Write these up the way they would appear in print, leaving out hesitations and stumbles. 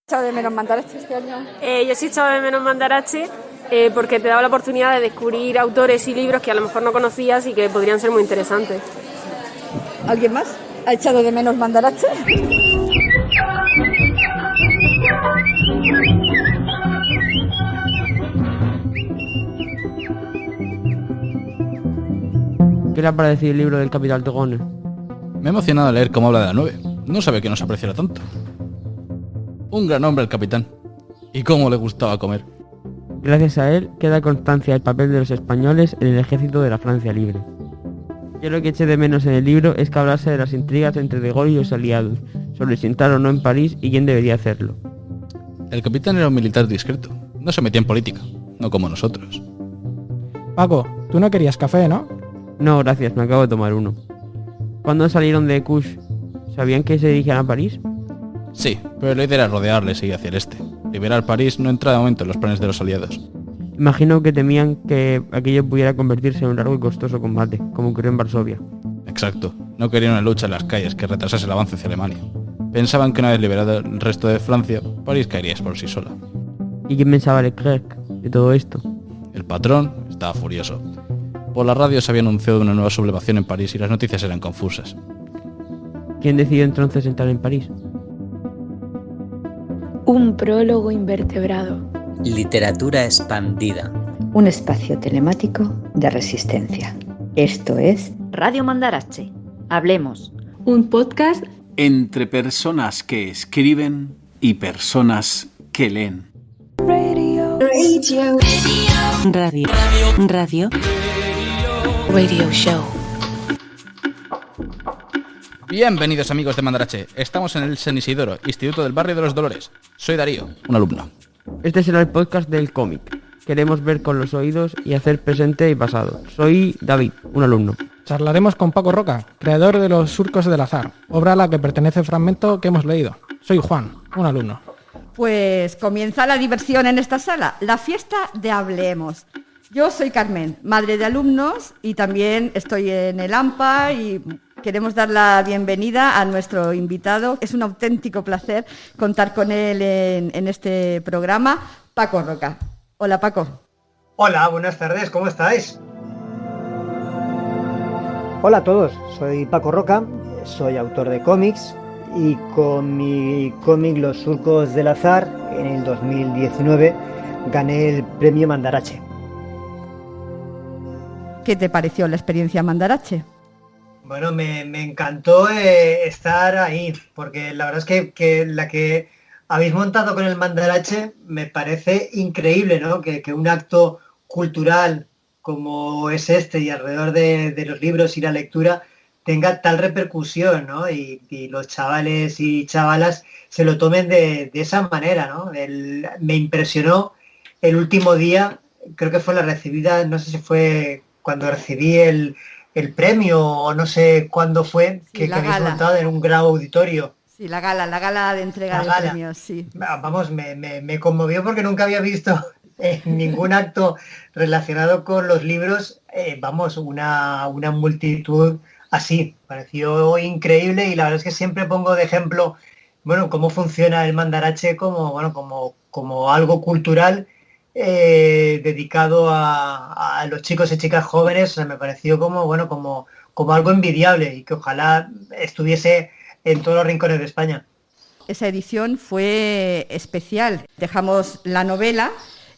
¿Echado de menos Mandarache este año? Yo sí he echado de menos Mandarache porque te daba la oportunidad de descubrir autores y libros que a lo mejor no conocías y que podrían ser muy interesantes. ¿Alguien más ha echado de menos Mandarache? ¿Qué le ha parecido el libro del Capitán Togones? Me ha emocionado leer cómo habla de la nube. No sabía que nos apreciara tanto. Un gran hombre el capitán. Y cómo le gustaba comer. Gracias a él queda constancia del papel de los españoles en el ejército de la Francia libre. Yo lo que eché de menos en el libro es que hablase de las intrigas entre De Gaulle y los aliados, sobre si entrar o no en París y quién debería hacerlo. El capitán era un militar discreto. No se metía en política, no como nosotros. Paco, tú no querías café, ¿no? No, gracias, me acabo de tomar uno. ¿Cuándo salieron de Kush? ¿Sabían que se dirigían a París? Sí, pero la idea era rodearles y ir hacia el este. Liberar París no entra de momento en los planes de los aliados. Imagino que temían que aquello pudiera convertirse en un largo y costoso combate, como ocurrió en Varsovia. Exacto. No querían una lucha en las calles que retrasase el avance hacia Alemania. Pensaban que una vez liberado el resto de Francia, París caería por sí sola. ¿Y quién pensaba Leclerc de todo esto? El patrón estaba furioso. Por la radio se había anunciado una nueva sublevación en París y las noticias eran confusas. ¿Quién decidió entonces entrar en París? Un prólogo invertebrado. Literatura expandida. Un espacio telemático de resistencia. Esto es Radio Mandarache. Hablemos. Un podcast entre personas que escriben y personas que leen. Radio. Radio Show. Bienvenidos amigos de Mandarache. Estamos en el San Isidoro, Instituto del Barrio de los Dolores. Soy Darío, un alumno. Este será el podcast del cómic. Queremos ver con los oídos y hacer presente y pasado. Soy David, un alumno. Charlaremos con Paco Roca, creador de Los Surcos del Azar, obra a la que pertenece el fragmento que hemos leído. Soy Juan, un alumno. Pues comienza la diversión en esta sala, la fiesta de Hablemos. Yo soy Carmen, madre de alumnos, y también estoy en el AMPA y queremos dar la bienvenida a nuestro invitado. Es un auténtico placer contar con él en este programa, Paco Roca. Hola, Paco. Hola, buenas tardes, ¿cómo estáis? Hola a todos, soy Paco Roca, soy autor de cómics y con mi cómic Los Surcos del Azar, en el 2019, gané el premio Mandarache. ¿Qué te pareció la experiencia Mandarache? Bueno, me encantó estar ahí, porque la verdad es que la que habéis montado con el Mandarache me parece increíble, ¿no? Que un acto cultural como es este y alrededor de los libros y la lectura tenga tal repercusión, ¿no? Y los chavales y chavalas se lo tomen de esa manera, ¿no? Me impresionó el último día, creo que fue la recibida, no sé si fue cuando recibí el premio o no sé cuándo fue, sí, que habéis montado en un gran auditorio. Sí, la gala de entrega de premios, sí. Vamos, me conmovió porque nunca había visto ningún acto relacionado con los libros, una multitud así. Pareció increíble y la verdad es que siempre pongo de ejemplo, bueno, cómo funciona el Mandarache como algo cultural dedicado a los chicos y chicas jóvenes. O sea, me pareció como algo envidiable y que ojalá estuviese en todos los rincones de España. Esa edición fue especial. Dejamos la novela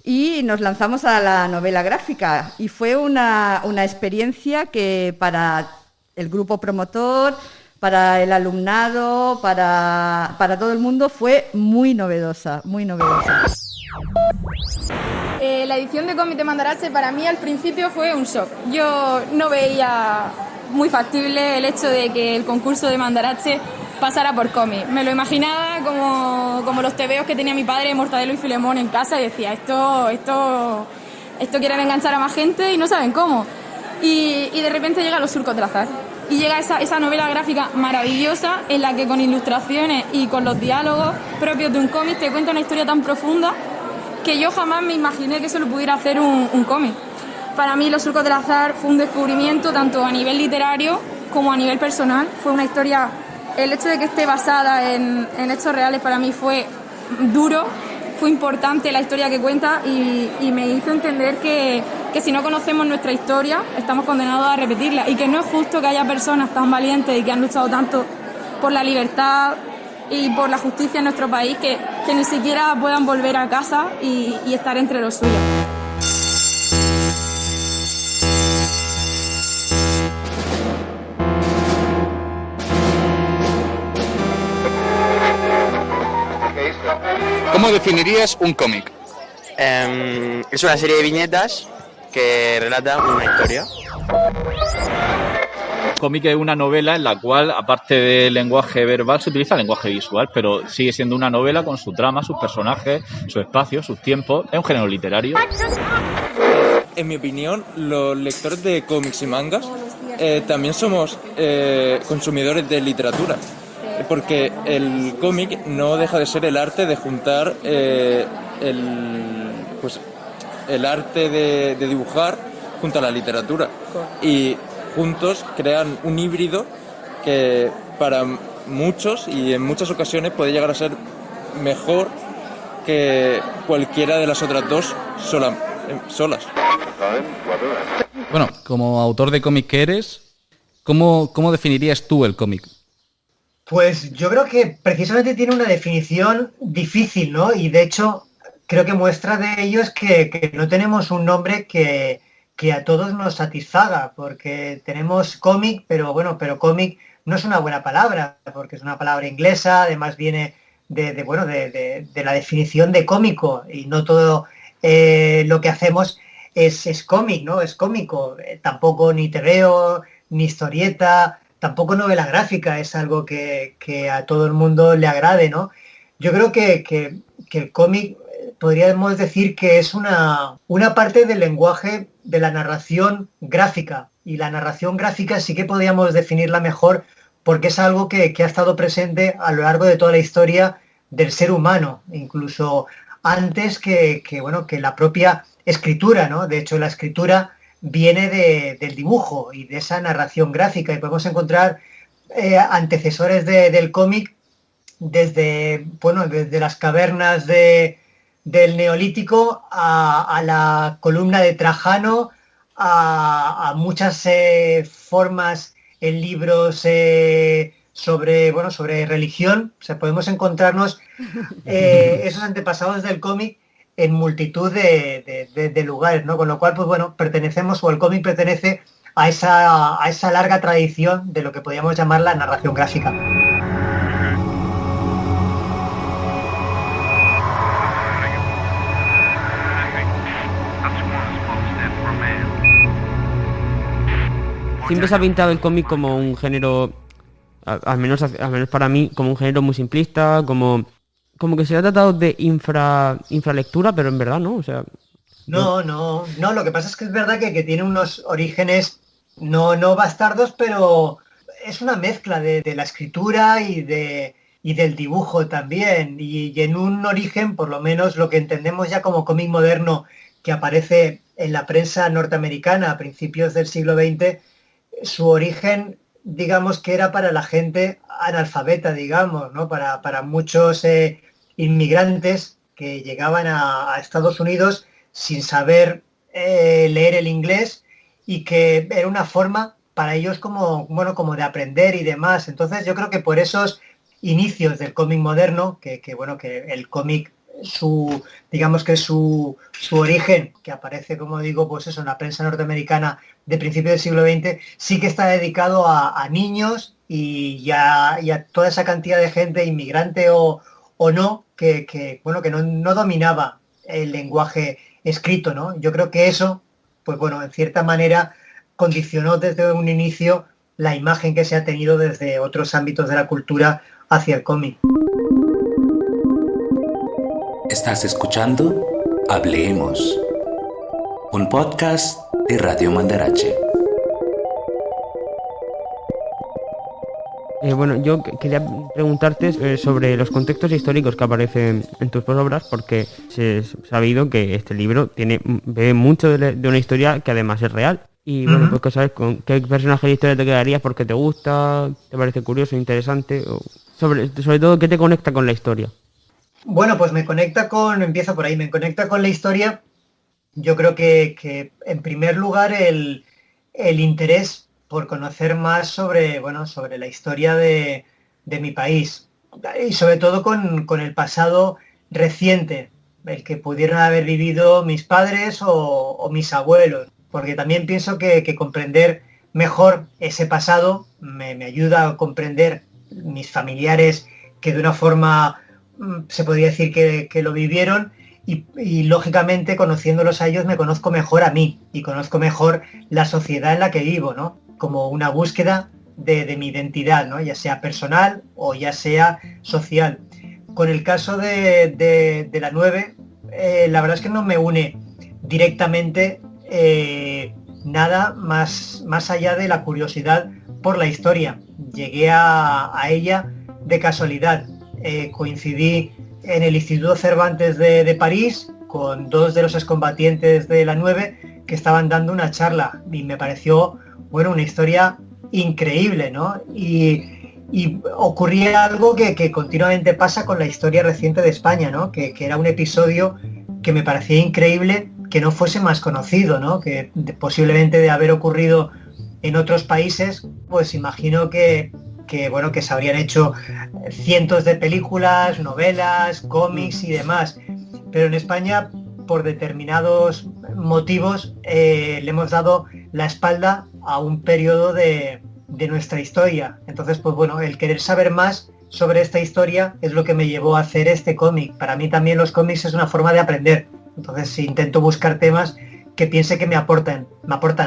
y nos lanzamos a la novela gráfica y fue una experiencia que para el grupo promotor, para el alumnado, para todo el mundo fue muy novedosa, muy novedosa. La edición de cómic de Mandarache para mí al principio fue un shock. Yo no veía muy factible el hecho de que el concurso de Mandarache pasara por cómic. Me lo imaginaba como los tebeos que tenía mi padre, Mortadelo y Filemón, en casa, y decía, esto quieren enganchar a más gente y no saben cómo. Y de repente llega Los Surcos del Azar. Y llega esa novela gráfica maravillosa en la que con ilustraciones y con los diálogos propios de un cómic te cuenta una historia tan profunda que yo jamás me imaginé que eso lo pudiera hacer un cómic. Para mí Los Surcos del Azar fue un descubrimiento tanto a nivel literario como a nivel personal. Fue una historia, el hecho de que esté basada en hechos reales para mí fue duro, fue importante la historia que cuenta y me hizo entender que si no conocemos nuestra historia estamos condenados a repetirla y que no es justo que haya personas tan valientes y que han luchado tanto por la libertad y por la justicia en nuestro país que ni siquiera puedan volver a casa y estar entre los suyos. ¿Cómo definirías un cómic? Es una serie de viñetas que relata una historia. Cómic es una novela en la cual, aparte del lenguaje verbal, se utiliza el lenguaje visual, pero sigue siendo una novela con su trama, sus personajes, su espacio, sus tiempos. Es un género literario. En mi opinión, los lectores de cómics y mangas también somos consumidores de literatura, porque el cómic no deja de ser el arte de juntar el arte de dibujar junto a la literatura, y juntos crean un híbrido que para muchos y en muchas ocasiones puede llegar a ser mejor que cualquiera de las otras dos solas. Bueno, como autor de cómic que eres, ¿cómo definirías tú el cómic? Pues yo creo que precisamente tiene una definición difícil, ¿no? Y de hecho creo que muestra de ello es que no tenemos un nombre que a todos nos satisfaga, porque tenemos cómic, pero cómic no es una buena palabra, porque es una palabra inglesa, además viene de la definición de cómico, y no todo lo que hacemos es cómic, ¿no? Es cómico, tampoco ni tebeo, ni historieta, tampoco novela gráfica es algo que a todo el mundo le agrade, ¿no? Yo creo que el cómic podríamos decir que es una parte del lenguaje de la narración gráfica, y la narración gráfica sí que podríamos definirla mejor porque es algo que ha estado presente a lo largo de toda la historia del ser humano, incluso antes que la propia escritura, ¿no? De hecho, la escritura viene del dibujo y de esa narración gráfica, y podemos encontrar antecesores del cómic desde las cavernas del Neolítico a la columna de Trajano, a muchas formas en libros sobre religión. O sea, podemos encontrarnos esos antepasados del cómic en multitud de lugares, ¿no? Con lo cual, pertenecemos, o el cómic pertenece a esa larga tradición de lo que podríamos llamar la narración gráfica. Siempre se ha pintado el cómic como un género, al menos para mí, como un género muy simplista, como que se ha tratado de infralectura, pero en verdad no, o sea... No, lo que pasa es que es verdad que tiene unos orígenes no bastardos, pero es una mezcla de la escritura y del dibujo también, y en un origen, por lo menos lo que entendemos ya como cómic moderno, que aparece en la prensa norteamericana a principios del siglo XX, su origen, digamos que era para la gente analfabeta, digamos, ¿no? Para muchos inmigrantes que llegaban a Estados Unidos sin saber leer el inglés, y que era una forma para ellos como de aprender y demás. Entonces yo creo que por esos inicios del cómic moderno, que el cómic, su origen, que aparece, como digo, en la prensa norteamericana de principios del siglo XX, sí que está dedicado a niños y a toda esa cantidad de gente, inmigrante o no, que no dominaba el lenguaje escrito, ¿no? Yo creo que eso, en cierta manera condicionó desde un inicio la imagen que se ha tenido desde otros ámbitos de la cultura hacia el cómic. Estás escuchando Hablemos, un podcast de Radio Mandarache. Yo quería preguntarte sobre los contextos históricos que aparecen en tus obras, porque se ha sabido que este libro bebe mucho de una historia que además es real. Y pues sabes con qué personaje de historia te quedarías, porque te gusta, te parece curioso, interesante, o sobre todo qué te conecta con la historia. Bueno, pues empiezo por ahí, me conecta con la historia. Yo creo que en primer lugar el interés por conocer más sobre la historia de mi país y sobre todo con el pasado reciente, el que pudieron haber vivido mis padres o mis abuelos, porque también pienso que comprender mejor ese pasado me ayuda a comprender mis familiares que de una forma se podría decir que lo vivieron y lógicamente conociéndolos a ellos me conozco mejor a mí y conozco mejor la sociedad en la que vivo, ¿no? Como una búsqueda de mi identidad, ¿no? Ya sea personal o ya sea social. Con el caso de la 9, la verdad es que no me une directamente nada más allá de la curiosidad por la historia. Llegué a ella de casualidad. Coincidí en el Instituto Cervantes de París con 2 de los excombatientes de la 9 que estaban dando una charla y me pareció, una historia increíble, ¿no? Y ocurría algo que continuamente pasa con la historia reciente de España, ¿no? Que era un episodio que me parecía increíble que no fuese más conocido, ¿no? Que posiblemente de haber ocurrido en otros países, pues imagino que se habrían hecho cientos de películas, novelas, cómics y demás. Pero en España, por determinados motivos, le hemos dado la espalda a un periodo de nuestra historia. Entonces, pues el querer saber más sobre esta historia es lo que me llevó a hacer este cómic. Para mí también los cómics es una forma de aprender. Entonces intento buscar temas que piense que me aportan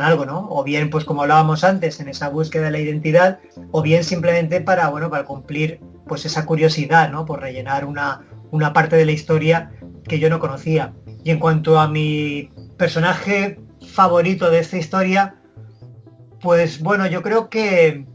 algo, ¿no? O bien, pues como hablábamos antes, en esa búsqueda de la identidad, o bien simplemente para cumplir pues esa curiosidad, ¿no? Por rellenar una parte de la historia que yo no conocía. Y en cuanto a mi personaje favorito de esta historia, pues yo creo que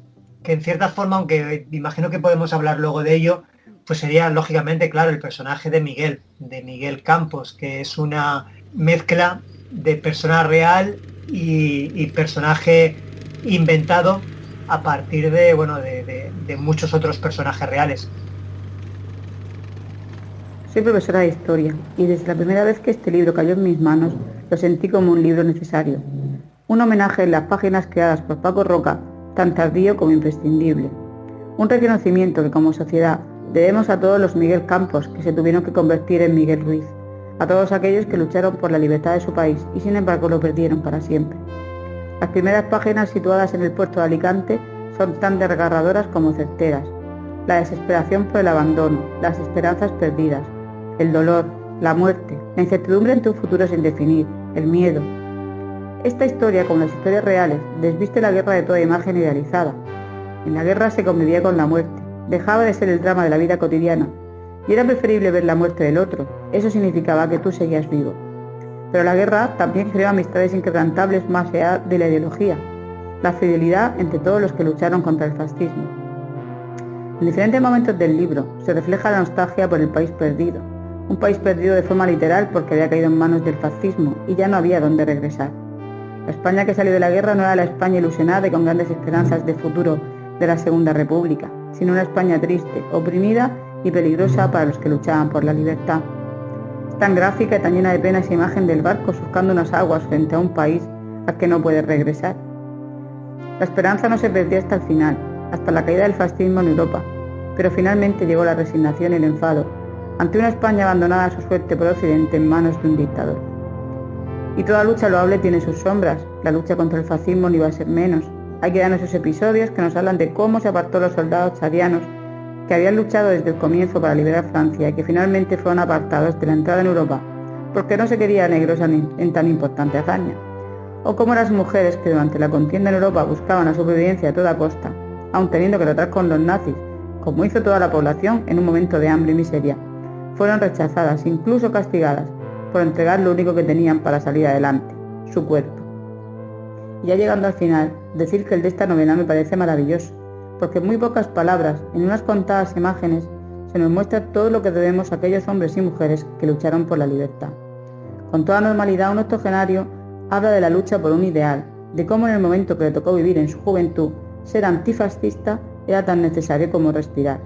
en cierta forma, aunque imagino que podemos hablar luego de ello, pues sería lógicamente, claro, el personaje de Miguel Campos, que es una mezcla de persona real y personaje inventado a partir de muchos otros personajes reales. Soy profesora de historia y desde la primera vez que este libro cayó en mis manos lo sentí como un libro necesario. Un homenaje en las páginas creadas por Paco Roca, tan tardío como imprescindible. Un reconocimiento que como sociedad debemos a todos los Miguel Campos que se tuvieron que convertir en Miguel Ruiz, a todos aquellos que lucharon por la libertad de su país y sin embargo lo perdieron para siempre. Las primeras páginas situadas en el puerto de Alicante son tan desgarradoras como certeras. La desesperación por el abandono, las esperanzas perdidas, el dolor, la muerte, la incertidumbre ante un futuro sin definir, el miedo. Esta historia, como las historias reales, desviste la guerra de toda imagen idealizada. En la guerra se convivía con la muerte, dejaba de ser el drama de la vida cotidiana, y era preferible ver la muerte del otro. Eso significaba que tú seguías vivo. Pero la guerra también creó amistades inquebrantables más allá de la ideología, la fidelidad entre todos los que lucharon contra el fascismo. En diferentes momentos del libro se refleja la nostalgia por el país perdido, un país perdido de forma literal porque había caído en manos del fascismo y ya no había dónde regresar. La España que salió de la guerra no era la España ilusionada y con grandes esperanzas de futuro de la Segunda República, sino una España triste, oprimida y peligrosa para los que luchaban por la libertad. Es tan gráfica y tan llena de pena esa imagen del barco surcando unas aguas frente a un país al que no puede regresar. La esperanza no se perdió hasta el final, hasta la caída del fascismo en Europa, pero finalmente llegó la resignación y el enfado ante una España abandonada a su suerte por Occidente en manos de un dictador. Y toda lucha loable tiene sus sombras. La lucha contra el fascismo no iba a ser menos. Hay que darnos esos episodios que nos hablan de cómo se apartó los soldados chadianos que habían luchado desde el comienzo para liberar Francia y que finalmente fueron apartados de la entrada en Europa porque no se quería negros en tan importante hazaña. O cómo las mujeres que durante la contienda en Europa buscaban la supervivencia a toda costa, aun teniendo que tratar con los nazis, como hizo toda la población en un momento de hambre y miseria, fueron rechazadas, incluso castigadas, por entregar lo único que tenían para salir adelante, su cuerpo. Y ya llegando al final, decir que el de esta novela me parece maravilloso, porque en muy pocas palabras, en unas contadas imágenes, se nos muestra todo lo que debemos a aquellos hombres y mujeres que lucharon por la libertad. Con toda normalidad, un octogenario habla de la lucha por un ideal, de cómo en el momento que le tocó vivir en su juventud, ser antifascista era tan necesario como respirar.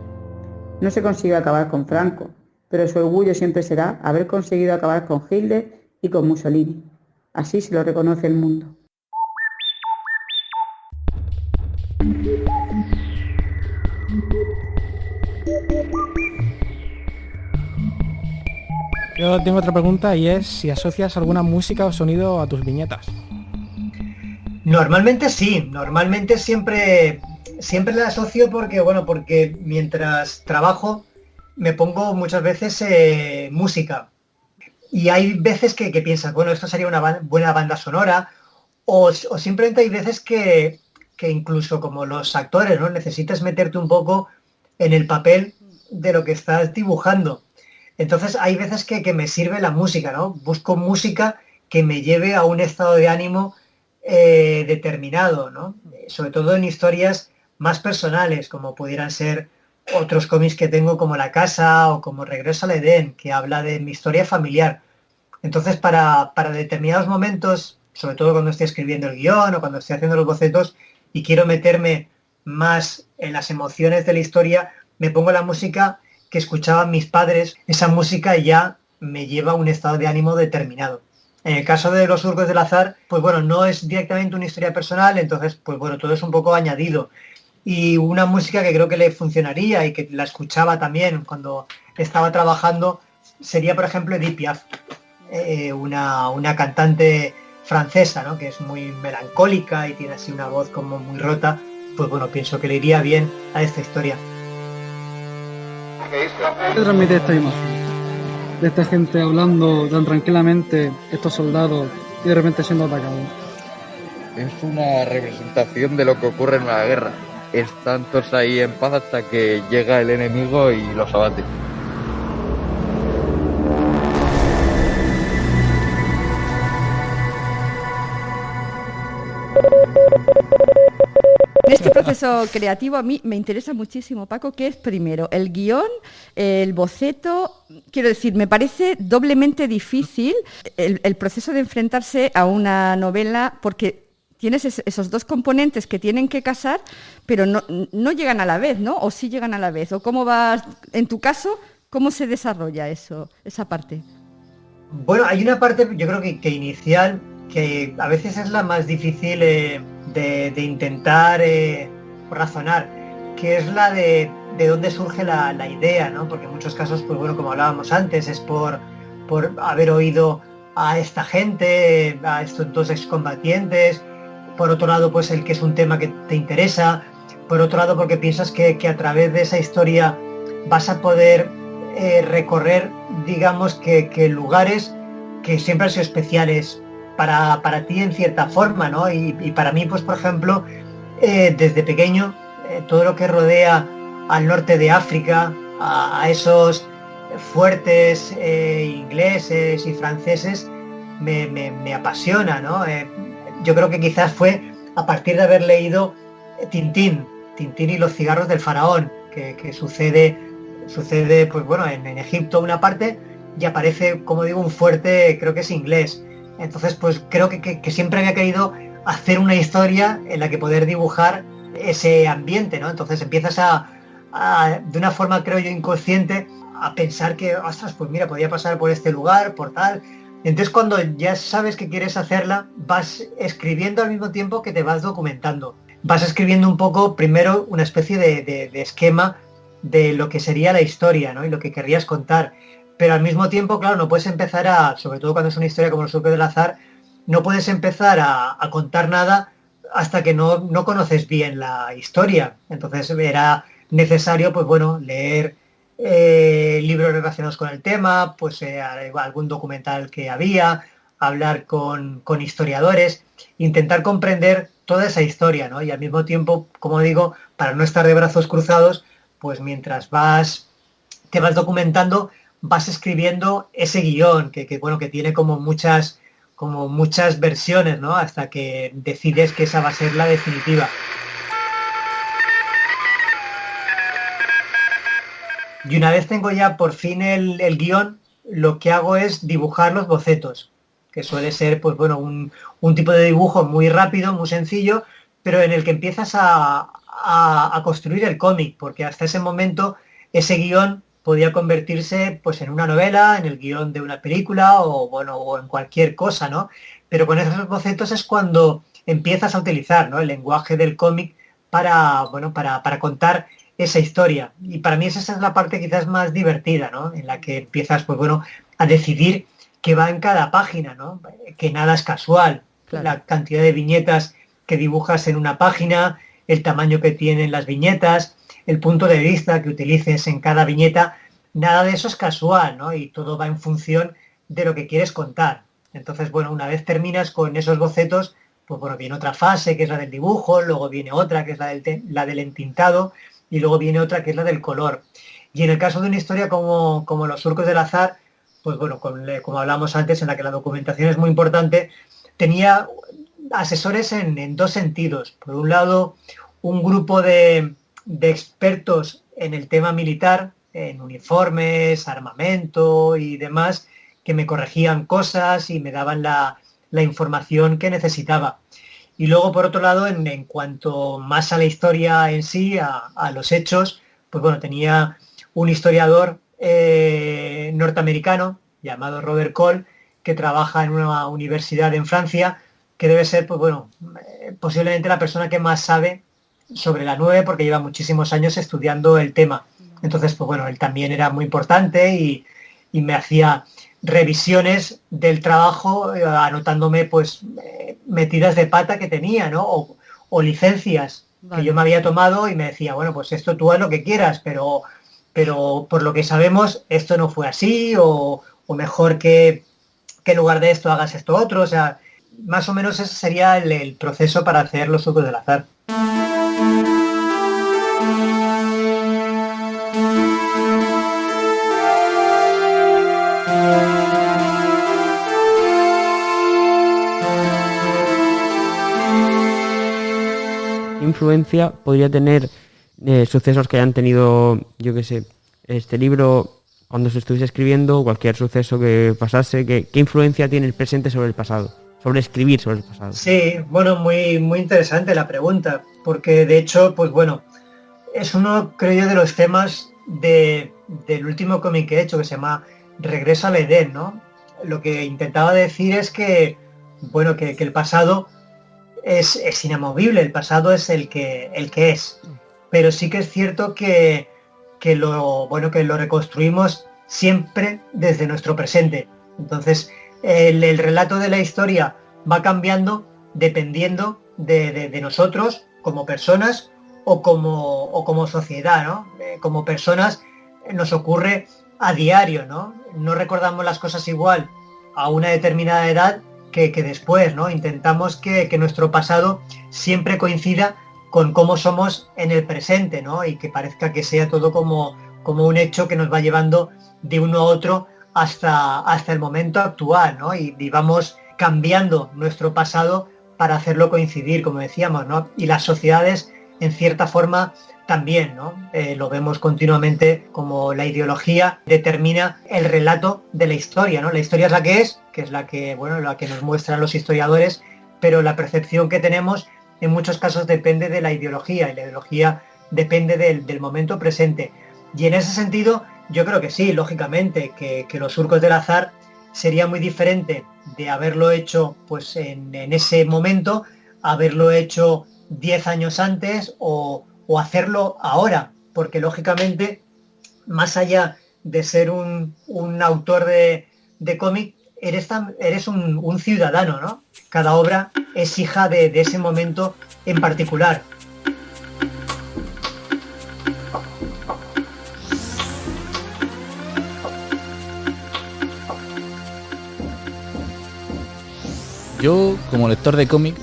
No se consiguió acabar con Franco, pero su orgullo siempre será haber conseguido acabar con Hitler y con Mussolini. Así se lo reconoce el mundo. Yo tengo otra pregunta y es si asocias alguna música o sonido a tus viñetas. Normalmente sí, normalmente siempre la asocio porque mientras trabajo me pongo muchas veces música. Y hay veces que piensas, bueno, esto sería una buena banda sonora, o simplemente hay veces que incluso como los actores, ¿no? Necesitas meterte un poco en el papel de lo que estás dibujando. Entonces hay veces que me sirve la música, ¿no? Busco música que me lleve a un estado de ánimo determinado, ¿no? Sobre todo en historias más personales, como pudieran ser otros cómics que tengo como La Casa o como Regreso al Edén, que habla de mi historia familiar. Entonces para determinados momentos, sobre todo cuando estoy escribiendo el guión o cuando estoy haciendo los bocetos y quiero meterme más en las emociones de la historia, me pongo la música que escuchaban mis padres. Esa música ya me lleva a un estado de ánimo determinado. En el caso de Los Surcos del Azar, pues bueno, no es directamente una historia personal, entonces pues bueno, todo es un poco añadido. Y una música que creo que le funcionaría y que la escuchaba también cuando estaba trabajando sería, por ejemplo, Edith Piaf, una cantante francesa, ¿no? Que es muy melancólica y tiene así una voz como muy rota. Pues bueno, pienso que le iría bien a esta historia. ¿Qué transmite esta imagen? De esta gente hablando tan tranquilamente, estos soldados, y de repente siendo atacados. Es una representación de lo que ocurre en una guerra. Están todos ahí en paz hasta que llega el enemigo y los abate. En este proceso creativo a mí me interesa muchísimo, Paco, que es primero el guión, el boceto. Quiero decir, me parece doblemente difícil el proceso de enfrentarse a una novela porque tienes esos dos componentes que tienen que casar, pero no llegan a la vez, ¿no? O sí llegan a la vez. ¿O cómo vas, en tu caso, cómo se desarrolla esa parte? Bueno, hay una parte, yo creo que inicial, que a veces es la más difícil de intentar razonar, que es la de dónde surge la idea, ¿no? Porque en muchos casos, pues bueno, como hablábamos antes, es por haber oído a esta gente, a estos dos excombatientes. Por otro lado, pues el que es un tema que te interesa. Por otro lado, porque piensas que a través de esa historia vas a poder recorrer, digamos, que lugares que siempre han sido especiales para ti en cierta forma, ¿no? Y para mí, pues por ejemplo, desde pequeño, todo lo que rodea al norte de África, a esos fuertes ingleses y franceses, me apasiona, ¿no? Yo creo que quizás fue a partir de haber leído Tintín y los cigarros del faraón, que sucede pues bueno, en Egipto una parte, y aparece, como digo, un fuerte, creo que es inglés. Entonces, pues creo que siempre había querido hacer una historia en la que poder dibujar ese ambiente, ¿no? Entonces empiezas de una forma, creo yo, inconsciente, a pensar que, ostras, pues mira, podría pasar por este lugar, por tal. Entonces, cuando ya sabes que quieres hacerla, vas escribiendo al mismo tiempo que te vas documentando. Vas escribiendo un poco, primero, una especie de esquema de lo que sería la historia, ¿no? Y lo que querrías contar. Pero al mismo tiempo, claro, no puedes empezar sobre todo cuando es una historia como Los Surcos del Azar, no puedes empezar a contar nada hasta que no conoces bien la historia. Entonces era necesario, pues bueno, leer libros relacionados con el tema, pues algún documental que había, hablar con historiadores, intentar comprender toda esa historia, ¿no? Y al mismo tiempo, como digo, para no estar de brazos cruzados, pues mientras te vas documentando, vas escribiendo ese guión que tiene como muchas versiones, ¿no? Hasta que decides que esa va a ser la definitiva. Y una vez tengo ya por fin el guión, lo que hago es dibujar los bocetos, que suele ser, pues bueno, un tipo de dibujo muy rápido, muy sencillo, pero en el que empiezas a construir el cómic, porque hasta ese momento ese guión podía convertirse pues en una novela, en el guión de una película o en cualquier cosa, ¿no? Pero con esos bocetos es cuando empiezas a utilizar, ¿no?, el lenguaje del cómic para contar esa historia. Y para mí esa es la parte quizás más divertida, ¿no?, en la que empiezas a decidir qué va en cada página, ¿no? Que nada es casual. Claro. La cantidad de viñetas que dibujas en una página, el tamaño que tienen las viñetas, el punto de vista que utilices en cada viñeta, nada de eso es casual, ¿no? Y todo va en función de lo que quieres contar. Entonces, una vez terminas con esos bocetos, pues viene otra fase que es la del dibujo, luego viene otra que es la del entintado y luego viene otra que es la del color. Y en el caso de una historia como Los surcos del azar, pues como hablamos antes, en la que la documentación es muy importante, tenía asesores en dos sentidos. Por un lado, un grupo de expertos en el tema militar, en uniformes, armamento y demás, que me corregían cosas y me daban la información que necesitaba. Y luego, por otro lado, en cuanto más a la historia en sí, a los hechos, pues tenía un historiador norteamericano llamado Robert Cole, que trabaja en una universidad en Francia, que debe ser, posiblemente la persona que más sabe sobre la 9, porque lleva muchísimos años estudiando el tema. Entonces, él también era muy importante y me hacía revisiones del trabajo, anotándome metidas de pata que tenía, ¿no? O licencias que yo me había tomado y me decía, esto tú haz lo que quieras, pero por lo que sabemos esto no fue así, o mejor que en lugar de esto hagas esto otro. O sea, más o menos ese sería el proceso para hacer Los surcos del azar. Influencia podría tener sucesos que hayan tenido, yo qué sé, este libro cuando se estuviese escribiendo, cualquier suceso que pasase, ¿qué influencia tiene el presente sobre el pasado? Sobre escribir sobre el pasado. Sí, muy, muy interesante la pregunta, porque de hecho, es uno, creo yo, de los temas del último cómic que he hecho, que se llama Regreso al Edén, ¿no? Lo que intentaba decir es que el pasado es inamovible, el pasado es el que es, pero sí que es cierto que lo reconstruimos siempre desde nuestro presente. Entonces el relato de la historia va cambiando dependiendo de nosotros como personas o como sociedad, ¿no? Como personas nos ocurre a diario, ¿no? No recordamos las cosas igual a una determinada edad que después, ¿no? Intentamos que nuestro pasado siempre coincida con cómo somos en el presente, ¿no? Y que parezca que sea todo como un hecho que nos va llevando de uno a otro hasta el momento actual, ¿no? Y vamos cambiando nuestro pasado para hacerlo coincidir, como decíamos, ¿no? Y las sociedades, en cierta forma, también, ¿no? Lo vemos continuamente como la ideología determina el relato de la historia, ¿no? La historia es la que es la que nos muestran los historiadores, pero la percepción que tenemos en muchos casos depende de la ideología, y la ideología depende del momento presente. Y en ese sentido, yo creo que sí, lógicamente, que Los surcos del azar sería muy diferente de haberlo hecho en ese momento, haberlo hecho 10 años antes o hacerlo ahora, porque lógicamente, más allá de ser un autor de cómic, eres un ciudadano, ¿no? Cada obra es hija de ese momento en particular. Yo, como lector de cómic,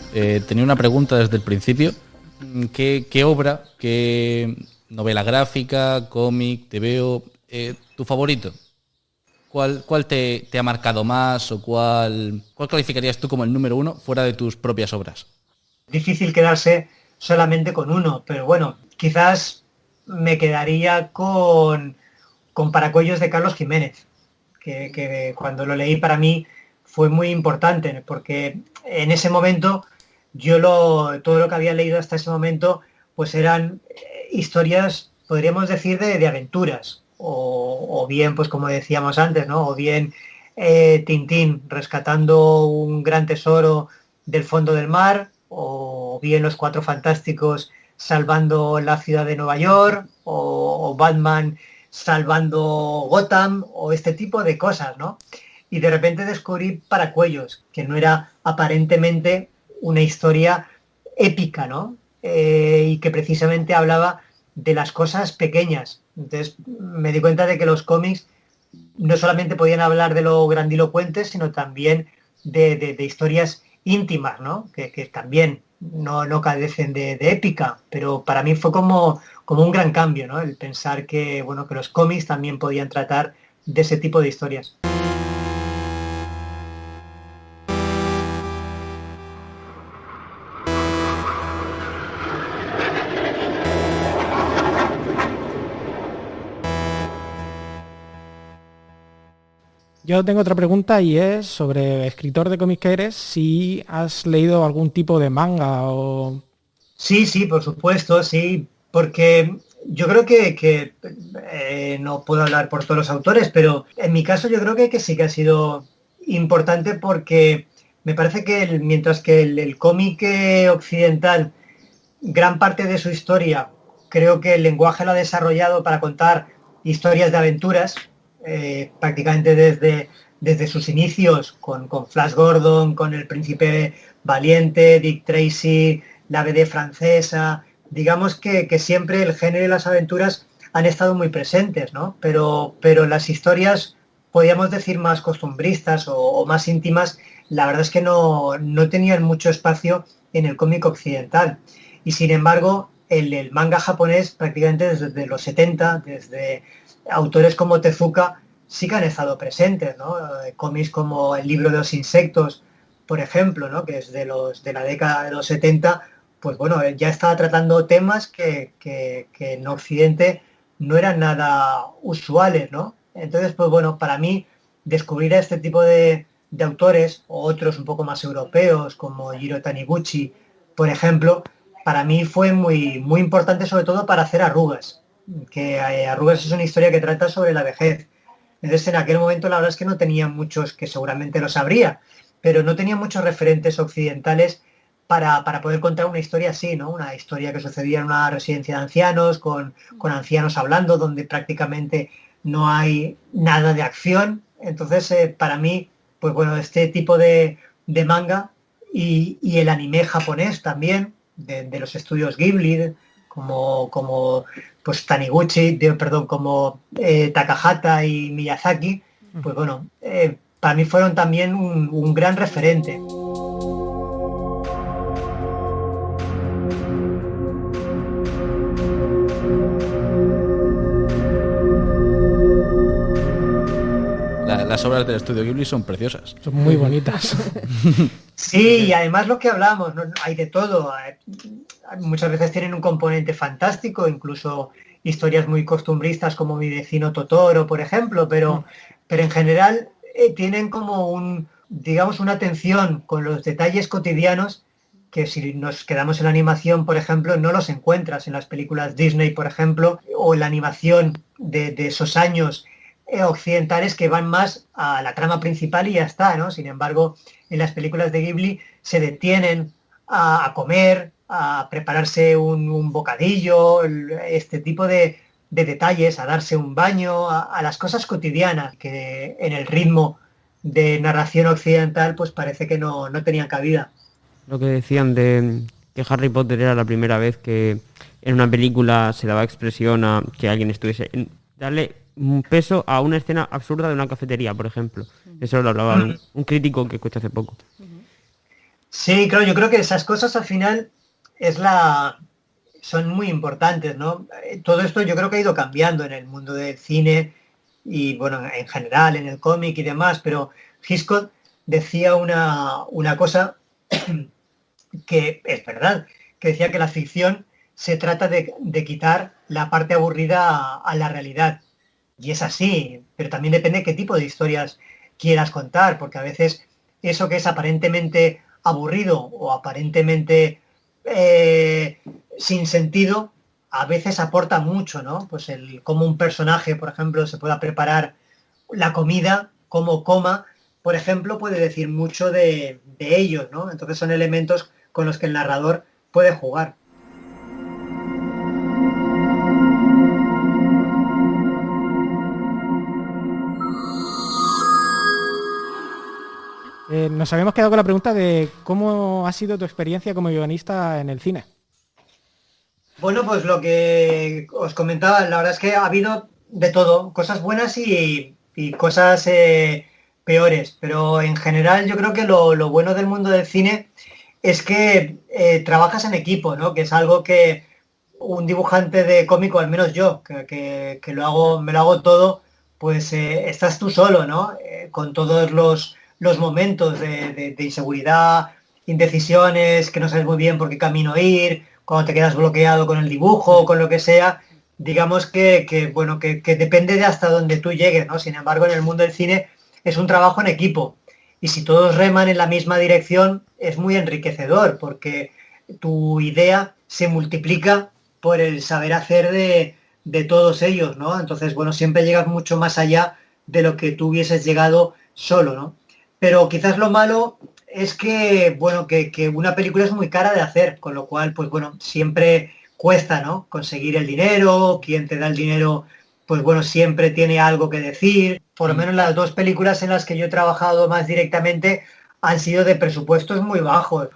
tenía una pregunta desde el principio. ¿Qué obra, qué novela gráfica, cómic, TVO, tu favorito? ¿Cuál te ha marcado más o cuál calificarías tú como el número 1 fuera de tus propias obras? Difícil quedarse solamente con uno, pero quizás me quedaría con Paracuellos de Carlos Jiménez, que cuando lo leí para mí fue muy importante, porque en ese momento todo lo que había leído hasta ese momento pues eran historias, podríamos decir, de aventuras, o bien, pues como decíamos antes, ¿no? O bien Tintín rescatando un gran tesoro del fondo del mar, o bien los Cuatro Fantásticos salvando la ciudad de Nueva York, o Batman salvando Gotham, o este tipo de cosas, ¿no? Y de repente descubrí Paracuellos, que no era aparentemente una historia épica, ¿no? Y que precisamente hablaba de las cosas pequeñas. Entonces me di cuenta de que los cómics no solamente podían hablar de lo grandilocuente, sino también de historias íntimas, ¿no? Que también no carecen de épica, pero para mí fue como un gran cambio, ¿no? El pensar que, bueno, que los cómics también podían tratar de ese tipo de historias. Yo tengo otra pregunta y es sobre escritor de cómics que eres, si has leído algún tipo de manga o... Sí, por supuesto, sí, porque yo creo que no puedo hablar por todos los autores, pero en mi caso yo creo que sí que ha sido importante porque me parece que mientras que el cómic occidental, gran parte de su historia, creo que el lenguaje lo ha desarrollado para contar historias de aventuras, prácticamente desde sus inicios con Flash Gordon, con El Príncipe Valiente, Dick Tracy, la BD francesa. Digamos que siempre el género y las aventuras han estado muy presentes, ¿no? Pero las historias, podríamos decir, más costumbristas o más íntimas, la verdad es que no tenían mucho espacio en el cómic occidental. Y sin embargo, el manga japonés, prácticamente desde los 70, desde autores como Tezuka, sí que han estado presentes, ¿no? Cómics como El libro de los insectos, por ejemplo, ¿no? Que es de la década de los 70, pues bueno, ya estaba tratando temas que en Occidente no eran nada usuales, ¿no? Entonces, pues bueno, para mí, descubrir a este tipo de autores, o otros un poco más europeos, como Jiro Taniguchi, por ejemplo, para mí fue muy, muy importante, sobre todo para hacer Arrugas, que Arrugas es una historia que trata sobre la vejez. Entonces, en aquel momento la verdad es que no tenía muchos, que seguramente lo sabría, pero no tenía muchos referentes occidentales para poder contar una historia así, ¿no? Una historia que sucedía en una residencia de ancianos, con ancianos hablando, donde prácticamente no hay nada de acción. Entonces, para mí, pues bueno, este tipo de manga y el anime japonés también, de los estudios Ghibli, como pues Taniguchi, como Takahata y Miyazaki, pues bueno, para mí fueron también un gran referente. Las obras del estudio Ghibli son preciosas. Son muy bonitas. Sí, y además lo que hablamos, ¿no? Hay de todo. Muchas veces tienen un componente fantástico, incluso historias muy costumbristas como Mi vecino Totoro, por ejemplo, pero en general tienen como una atención con los detalles cotidianos que si nos quedamos en la animación, por ejemplo, no los encuentras en las películas Disney, por ejemplo, o en la animación de esos años occidentales que van más a la trama principal y ya está, ¿no? Sin embargo, en las películas de Ghibli se detienen a comer, a prepararse un bocadillo, este tipo de detalles, a darse un baño, a las cosas cotidianas que en el ritmo de narración occidental pues parece que no tenían cabida. Lo que decían de que Harry Potter era la primera vez que en una película se daba expresión a que alguien estuviese... darle un peso a una escena absurda de una cafetería, por ejemplo. Eso lo hablaba un crítico que escuché hace poco. Sí, claro, yo creo que esas cosas al final son muy importantes, ¿no? Todo esto yo creo que ha ido cambiando en el mundo del cine y, bueno, en general, en el cómic y demás, pero Hitchcock decía una cosa que es verdad, que decía que la ficción se trata de quitar la parte aburrida a la realidad. Y es así, pero también depende de qué tipo de historias quieras contar, porque a veces eso que es aparentemente aburrido o aparentemente sin sentido, a veces aporta mucho, ¿no? Pues cómo un personaje, por ejemplo, se pueda preparar la comida, cómo coma, por ejemplo, puede decir mucho de ellos, ¿no? Entonces son elementos con los que el narrador puede jugar. Nos habíamos quedado con la pregunta de cómo ha sido tu experiencia como guionista en el cine. Bueno, pues lo que os comentaba, la verdad es que ha habido de todo, cosas buenas y cosas peores, pero en general yo creo que lo bueno del mundo del cine es que trabajas en equipo, ¿no? Que es algo que un dibujante de cómic, o al menos yo, que me lo hago todo, pues estás tú solo, ¿no? Con todos los momentos de inseguridad, indecisiones, que no sabes muy bien por qué camino ir, cuando te quedas bloqueado con el dibujo, con lo que sea, digamos que depende de hasta donde tú llegues, ¿no? Sin embargo, en el mundo del cine es un trabajo en equipo. Y si todos reman en la misma dirección, es muy enriquecedor, porque tu idea se multiplica por el saber hacer de todos ellos, ¿no? Entonces, bueno, siempre llegas mucho más allá de lo que tú hubieses llegado solo, ¿no? Pero quizás lo malo es que, bueno, que una película es muy cara de hacer, con lo cual, pues bueno, siempre cuesta, ¿no? Conseguir el dinero, quien te da el dinero, pues bueno, siempre tiene algo que decir. Por lo menos las 2 películas en las que yo he trabajado más directamente han sido de presupuestos muy bajos.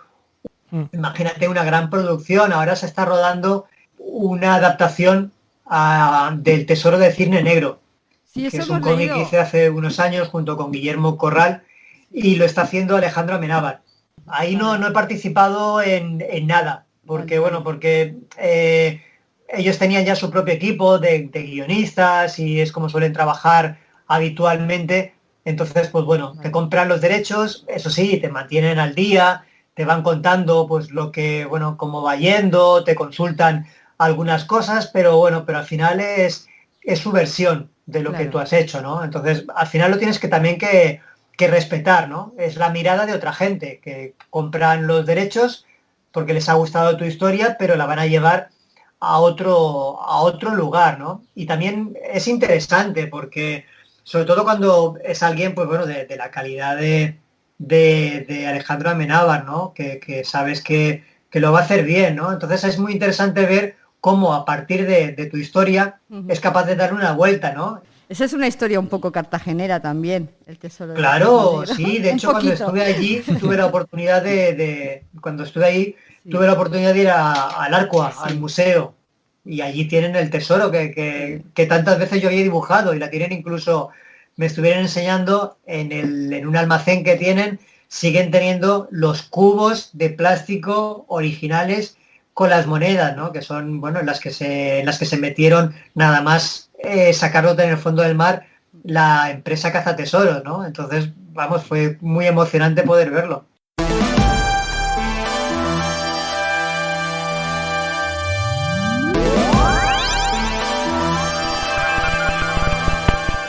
Imagínate una gran producción, ahora se está rodando una adaptación del Tesoro del Cisne Negro, sí, que es un cómic que hice hace unos años junto con Guillermo Corral, y lo está haciendo Alejandro Amenábar. Ahí no he participado en nada, porque ellos tenían ya su propio equipo de guionistas y es como suelen trabajar habitualmente. Entonces, pues bueno, te compran los derechos, eso sí, te mantienen al día, te van contando pues lo que, bueno, cómo va yendo, te consultan algunas cosas, pero al final es su versión de lo que tú has hecho, ¿no? Entonces, al final lo tienes que también que respetar, ¿no? Es la mirada de otra gente que compran los derechos porque les ha gustado tu historia, pero la van a llevar a otro lugar, ¿no? Y también es interesante porque, sobre todo cuando es alguien, pues bueno, de la calidad de Alejandro Amenábar, ¿no? Que sabes que lo va a hacer bien, ¿no? Entonces es muy interesante ver cómo a partir de tu historia es capaz de darle una vuelta, ¿no? Esa es una historia un poco cartagenera también, el Tesoro. Claro, sí, de hecho cuando estuve allí tuve la oportunidad cuando estuve ahí tuve la oportunidad de ir al Arcoa, al museo, y allí tienen el tesoro que tantas veces yo había dibujado, y la tienen incluso, me estuvieron enseñando en un almacén que tienen, siguen teniendo los cubos de plástico originales con las monedas, ¿no? Que son, bueno, en las que se metieron nada más sacarlo en el fondo del mar la empresa Cazatesoros, ¿no? Entonces, vamos, fue muy emocionante poder verlo.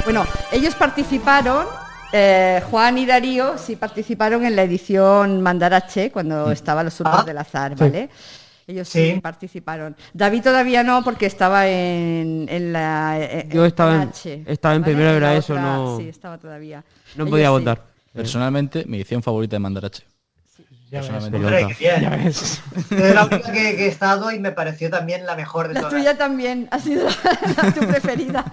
Bueno, ellos participaron, Juan y Darío sí participaron en la edición Mandarache cuando estaban los surcos del azar, ¿vale? Sí. Ellos sí participaron. David todavía no, porque estaba en la... Yo estaba en primero, era eso, otra, no... Sí, estaba todavía. No podía votar. Personalmente, mi edición favorita de Mandarache. Sí. Ya ves. Es la única que he estado y me pareció también la mejor de todas. La tuya también ha sido tu preferida.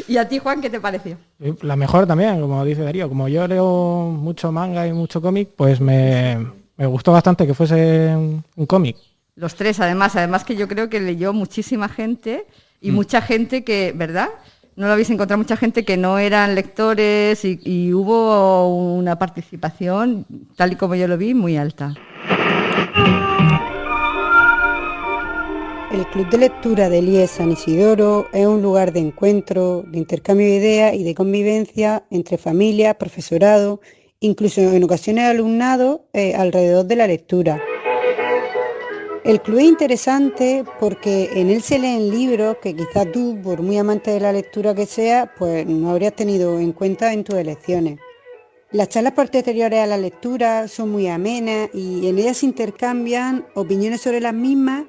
¿Y a ti, Juan, qué te pareció? La mejor también, como dice Darío. Como yo leo mucho manga y mucho cómic, pues me gustó bastante que fuese un cómic. Los tres, además que yo creo que leyó muchísima gente y mucha gente que, ¿verdad? No lo habéis encontrado, mucha gente que no eran lectores y hubo una participación, tal y como yo lo vi, muy alta. El Club de Lectura de IES San Isidoro es un lugar de encuentro, de intercambio de ideas y de convivencia entre familias, profesorado, incluso en ocasiones alumnado alrededor de la lectura. El club es interesante porque en él se leen libros que quizás tú, por muy amante de la lectura que seas, pues no habrías tenido en cuenta en tus elecciones. Las charlas posteriores a la lectura son muy amenas y en ellas se intercambian opiniones sobre las mismas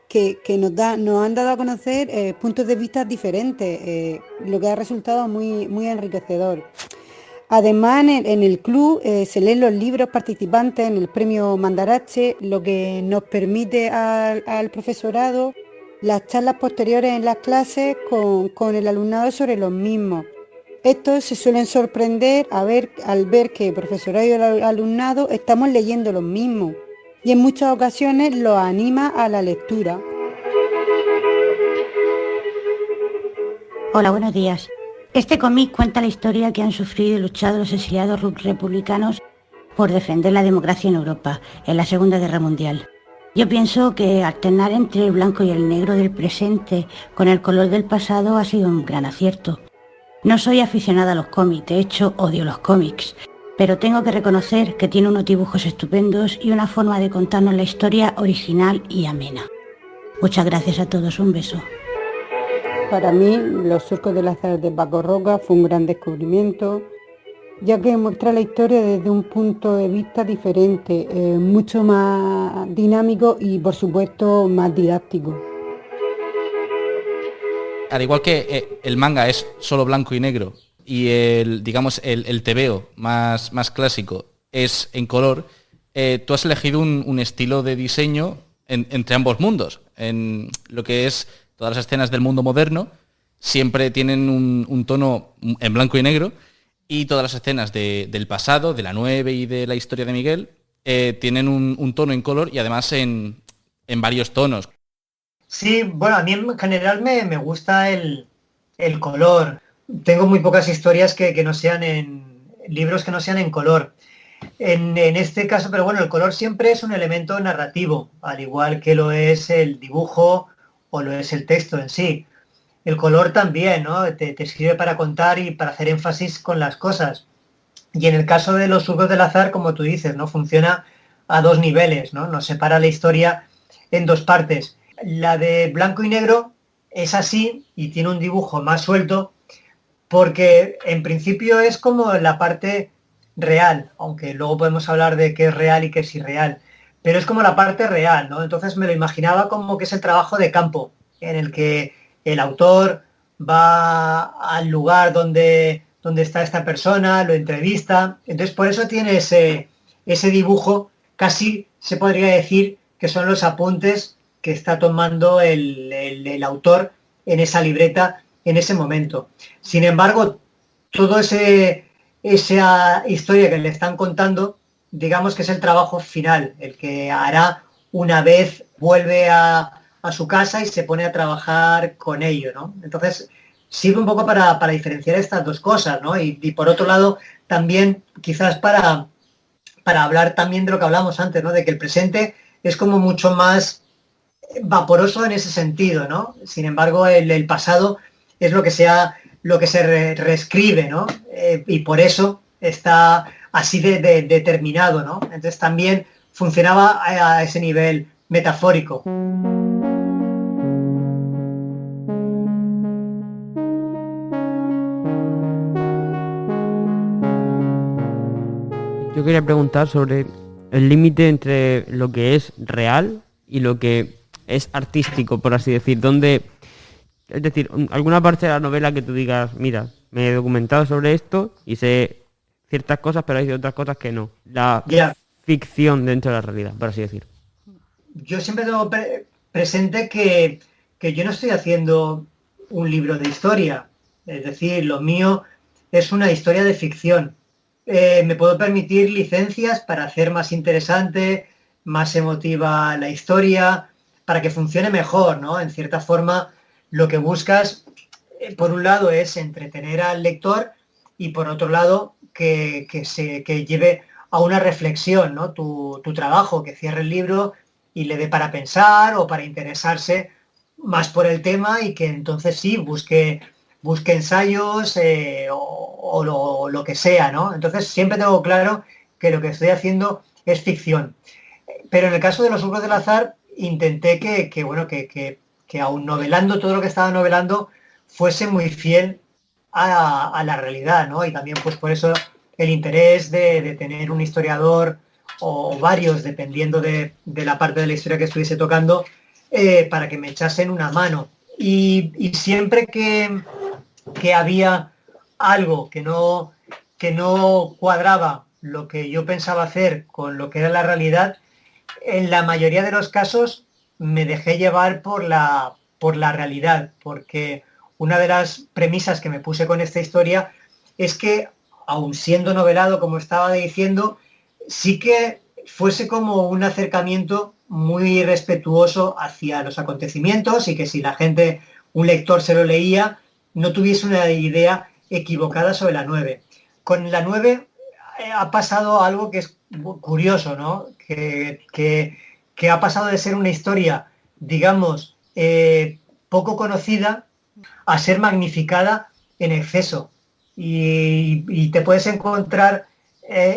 que nos han dado a conocer puntos de vista diferentes, lo que ha resultado muy, muy enriquecedor. Además, en el club se leen los libros participantes en el premio Mandarache, lo que nos permite al profesorado las charlas posteriores en las clases con el alumnado sobre los mismos. Estos se suelen sorprender al ver que el profesorado y el alumnado estamos leyendo los mismos y en muchas ocasiones los anima a la lectura. Hola, buenos días. Este cómic cuenta la historia que han sufrido y luchado los exiliados republicanos por defender la democracia en Europa en la Segunda Guerra Mundial. Yo pienso que alternar entre el blanco y el negro del presente con el color del pasado ha sido un gran acierto. No soy aficionada a los cómics, de hecho odio los cómics, pero tengo que reconocer que tiene unos dibujos estupendos y una forma de contarnos la historia original y amena. Muchas gracias a todos, un beso. Para mí, Los surcos del azar de Paco Roca fue un gran descubrimiento, ya que muestra la historia desde un punto de vista diferente, mucho más dinámico y, por supuesto, más didáctico. Al igual que el manga es solo blanco y negro y el tebeo más clásico es en color, tú has elegido un estilo de diseño entre ambos mundos. En lo que es todas las escenas del mundo moderno siempre tienen un tono en blanco y negro, y todas las escenas del pasado, de la 9 y de la historia de Miguel, tienen un tono en color y además en varios tonos. Sí, bueno, a mí en general me gusta el color. Tengo muy pocas historias que no sean libros que no sean en color. En este caso, pero bueno, el color siempre es un elemento narrativo, al igual que lo es el dibujo o lo es el texto en sí. El color también, ¿no? Te sirve para contar y para hacer énfasis con las cosas. Y en el caso de Los surcos del azar, como tú dices, ¿no? Funciona a dos niveles, ¿no? Nos separa la historia en dos partes. La de blanco y negro es así y tiene un dibujo más suelto porque en principio es como la parte real, aunque luego podemos hablar de qué es real y qué es irreal, pero es como la parte real, ¿no? Entonces me lo imaginaba como que es el trabajo de campo, en el que el autor va al lugar donde está esta persona, lo entrevista, entonces por eso tiene ese dibujo, casi se podría decir que son los apuntes que está tomando el autor en esa libreta en ese momento. Sin embargo, todo esa historia que le están contando, digamos que es el trabajo final, el que hará una vez vuelve a su casa y se pone a trabajar con ello, ¿no? Entonces, sirve un poco para diferenciar estas dos cosas, ¿no? Y por otro lado, también quizás para hablar también de lo que hablamos antes, ¿no? De que el presente es como mucho más vaporoso en ese sentido, ¿no? Sin embargo, el pasado es lo que se reescribe, ¿no? Y por eso está así de determinado, ¿no? Entonces también funcionaba a ese nivel metafórico. Yo quería preguntar sobre el límite entre lo que es real y lo que es artístico, por así decir, es decir, alguna parte de la novela que tú digas, mira, me he documentado sobre esto y sé ciertas cosas, pero hay otras cosas que no. La ficción dentro de la realidad, por así decir. Yo siempre tengo presente que yo no estoy haciendo un libro de historia, es decir, lo mío es una historia de ficción. Me puedo permitir licencias para hacer más interesante, más emotiva la historia, para que funcione mejor, ¿no? En cierta forma, lo que buscas, por un lado, es entretener al lector y por otro lado, que lleve a una reflexión, ¿no? Tu trabajo, que cierre el libro y le dé para pensar o para interesarse más por el tema y que entonces sí busque ensayos o lo que sea, ¿no? Entonces siempre tengo claro que lo que estoy haciendo es ficción. Pero en el caso de Los surcos del azar, intenté que aun novelando todo lo que estaba novelando, fuese muy fiel a la realidad, ¿no? Y también pues por eso el interés de tener un historiador o varios, dependiendo de la parte de la historia que estuviese tocando, para que me echasen una mano. Y siempre que había algo que no cuadraba lo que yo pensaba hacer con lo que era la realidad, en la mayoría de los casos me dejé llevar por la realidad, porque una de las premisas que me puse con esta historia es que, aun siendo novelado, como estaba diciendo, sí que fuese como un acercamiento muy respetuoso hacia los acontecimientos y que si la gente, un lector se lo leía, no tuviese una idea equivocada sobre la 9. Con la 9 ha pasado algo que es curioso, ¿no? Que ha pasado de ser una historia, digamos, poco conocida a ser magnificada en exceso. Y te puedes encontrar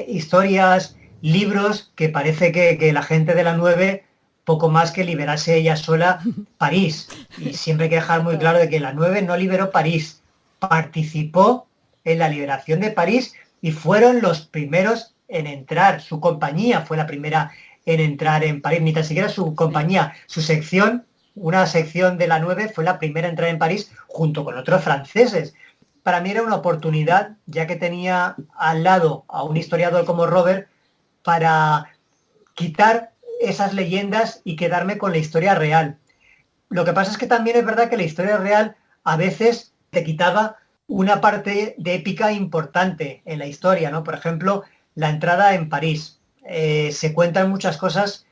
historias, libros que parece que la gente de la 9 poco más que liberase ella sola París. Y siempre hay que dejar muy claro de que la 9 no liberó París, participó en la liberación de París y fueron los primeros en entrar. Su compañía fue la primera en entrar en París, ni tan siquiera su compañía, su sección, una sección de la 9 fue la primera en entrar en París junto con otros franceses. Para mí era una oportunidad, ya que tenía al lado a un historiador como Robert, para quitar esas leyendas y quedarme con la historia real. Lo que pasa es que también es verdad que la historia real a veces te quitaba una parte de épica importante en la historia, ¿no? Por ejemplo, la entrada en París. Se cuentan muchas cosas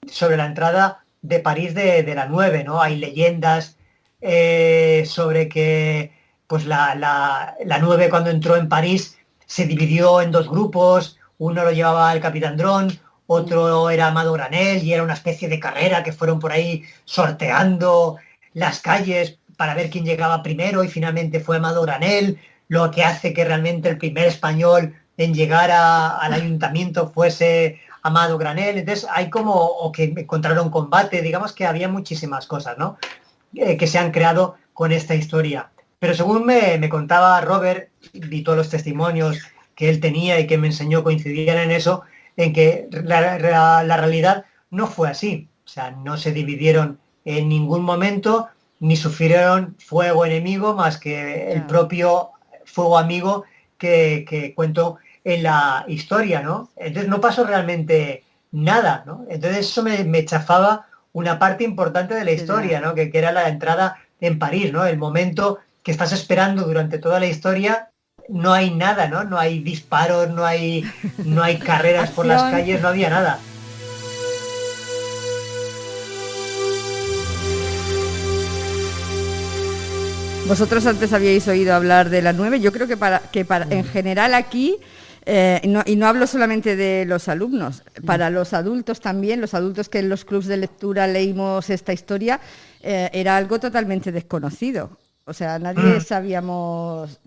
sobre la entrada de París de la 9, ¿no? Hay leyendas sobre que pues la 9 cuando entró en París se dividió en dos grupos, uno lo llevaba el Capitán Dron, otro era Amado Granel y era una especie de carrera que fueron por ahí sorteando las calles para ver quién llegaba primero y finalmente fue Amado Granel, lo que hace que realmente el primer español en llegar al ayuntamiento fuese Amado Granel. Entonces hay como, o que encontraron combate, digamos que había muchísimas cosas, ¿no? Que se han creado con esta historia. Pero según me contaba Robert, y todos los testimonios que él tenía y que me enseñó coincidían en eso, en que la realidad no fue así. O sea, no se dividieron en ningún momento, ni sufrieron fuego enemigo más que el propio fuego amigo que cuento en la historia, ¿no? Entonces no pasó realmente nada, ¿no? Entonces eso me chafaba una parte importante de la historia, ¿no? Que era la entrada en París, ¿no? El momento que estás esperando durante toda la historia, no hay nada, ¿no? No hay disparos, no hay carreras por las calles, no había nada. Vosotros antes habíais oído hablar de la 9. Yo creo que en general aquí, y no hablo solamente de los alumnos, para los adultos también, los adultos que en los clubs de lectura leímos esta historia, era algo totalmente desconocido. O sea, nadie sabíamos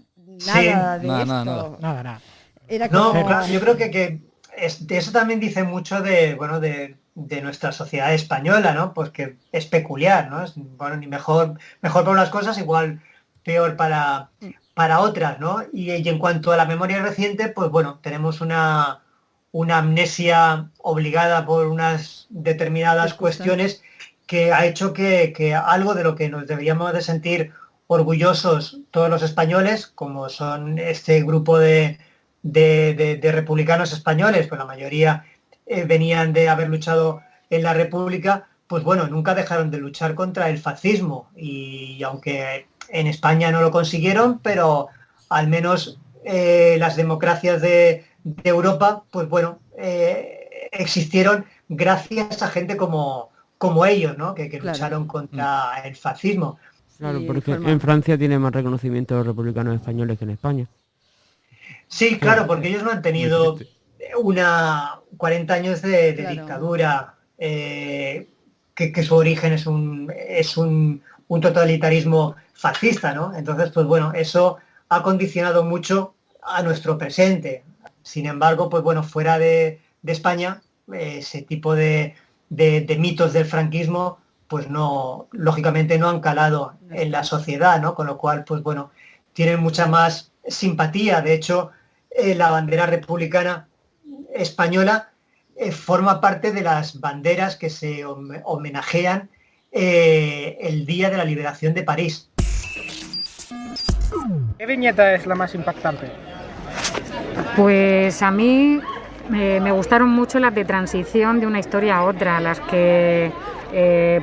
nada de esto. Nada. Era como... No, claro, yo creo que eso también dice mucho de nuestra sociedad española, ¿no? Pues que es peculiar, ¿no? Es, bueno, ni mejor para unas cosas, igual peor para otras, ¿no? Y en cuanto a la memoria reciente, pues bueno, tenemos una amnesia obligada por unas determinadas cuestiones que ha hecho que algo de lo que nos deberíamos de sentir orgullosos todos los españoles, como son este grupo de republicanos españoles, pues la mayoría venían de haber luchado en la República, pues bueno, nunca dejaron de luchar contra el fascismo y aunque en España no lo consiguieron, pero al menos las democracias de Europa, pues bueno, existieron gracias a gente como ellos, ¿no? Que lucharon contra el fascismo. Claro, porque en Francia tiene más reconocimiento los republicanos españoles que en España. Sí, claro, porque ellos no han tenido 40 años de dictadura, que su origen es un totalitarismo fascista, ¿no? Entonces, pues bueno, eso ha condicionado mucho a nuestro presente. Sin embargo, pues bueno, fuera de España, ese tipo de mitos del franquismo, pues no, lógicamente no han calado en la sociedad, ¿no? Con lo cual, pues bueno, tienen mucha más simpatía. De hecho, la bandera republicana española forma parte de las banderas que se homenajean el día de la liberación de París. ¿Qué viñeta es la más impactante? Pues a mí me gustaron mucho las de transición de una historia a otra, las que,